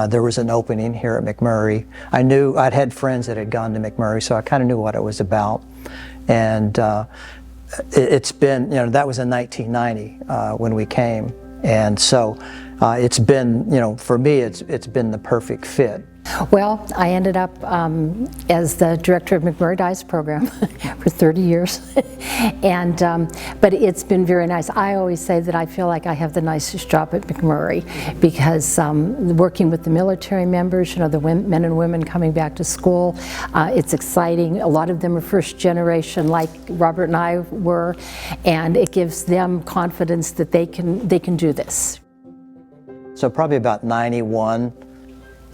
there was an opening here at McMurray. I knew I'd had friends that had gone to McMurray, so I kind of knew what it was about. And it's been, you know, that was in 1990 when we came. And so it's been, you know, for me, it's been the perfect fit. Well, I ended up as the director of McMurray Dice program for 30 years, and but it's been very nice. I always say that I feel like I have the nicest job at McMurray because working with the military members, you know, the men and women coming back to school, it's exciting. A lot of them are first generation, like Robert and I were, and it gives them confidence that they can do this. So probably about 91.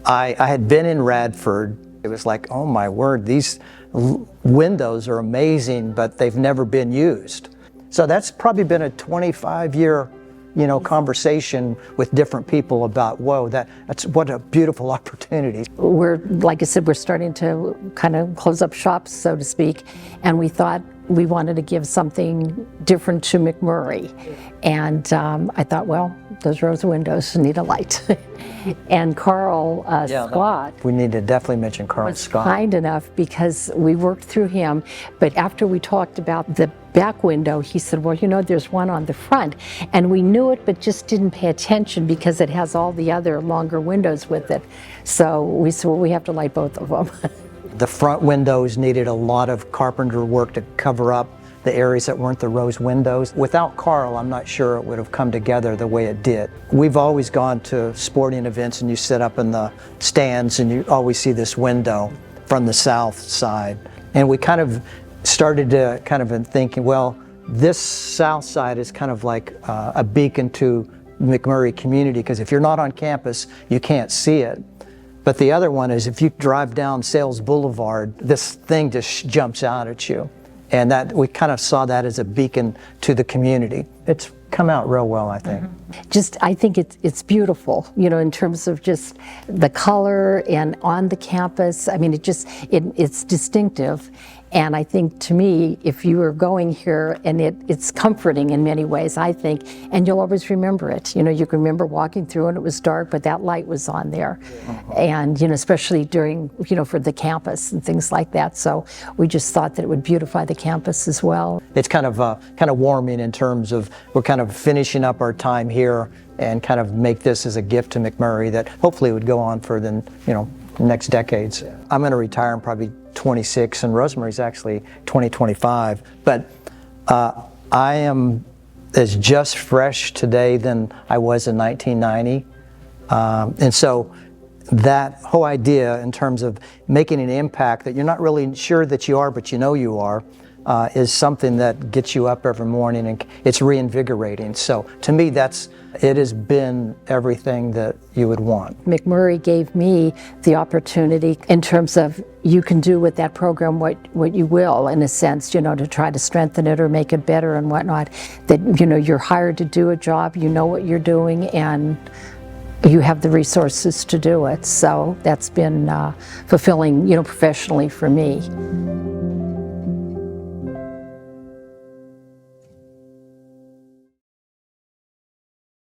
I had been in Radford. It was like, oh my word, these windows are amazing, but they've never been used. So that's probably been a 25-year, you know, conversation with different people about, whoa, that's what a beautiful opportunity. We're, like I said, we're starting to kind of close up shops, so to speak, and we thought we wanted to give something different to McMurray. And I thought, well, those rose windows need a light. And Carl Scott, we need to definitely mention Carl was Scott. kind enough because we worked through him, but after we talked about the back window, he said, well, you know, there's one on the front. And we knew it, but just didn't pay attention because it has all the other longer windows with it. So we said, well, we have to light both of them. The front windows needed a lot of carpenter work to cover up the areas that weren't the rose windows. Without Carl, I'm not sure it would have come together the way it did. We've always gone to sporting events and you sit up in the stands and you always see this window from the south side. And we kind of started to thinking, well, this south side is kind of like a beacon to McMurray community, because if you're not on campus, you can't see it. But the other one is if you drive down Sales Boulevard, this thing just jumps out at you. And that we kind of saw that as a beacon to the community. It's come out real well, I think. Just, I think it's beautiful, you know, in terms of just the color and on the campus. I mean, it's distinctive. And I think, to me, if you are going here, and it's comforting in many ways, I think, and you'll always remember it. You know, you can remember walking through and it was dark, but that light was on there. And, you know, especially during, you know, for the campus and things like that. So we just thought that it would beautify the campus as well. It's kind of warming in terms of we're kind of finishing up our time here and kind of make this as a gift to McMurray that hopefully would go on for the, you know, next decades. I'm going to retire in probably 26, and Rosemary's actually 2025. But I am as just fresh today than I was in 1990. And so that whole idea in terms of making an impact that you're not really sure that you are, but you know you are, is something that gets you up every morning, and it's reinvigorating. So to me, it has been everything that you would want. McMurray gave me the opportunity in terms of you can do with that program what you will, in a sense, you know, to try to strengthen it or make it better and whatnot. That, you know, you're hired to do a job, you know what you're doing, and you have the resources to do it. So that's been fulfilling, you know, professionally for me.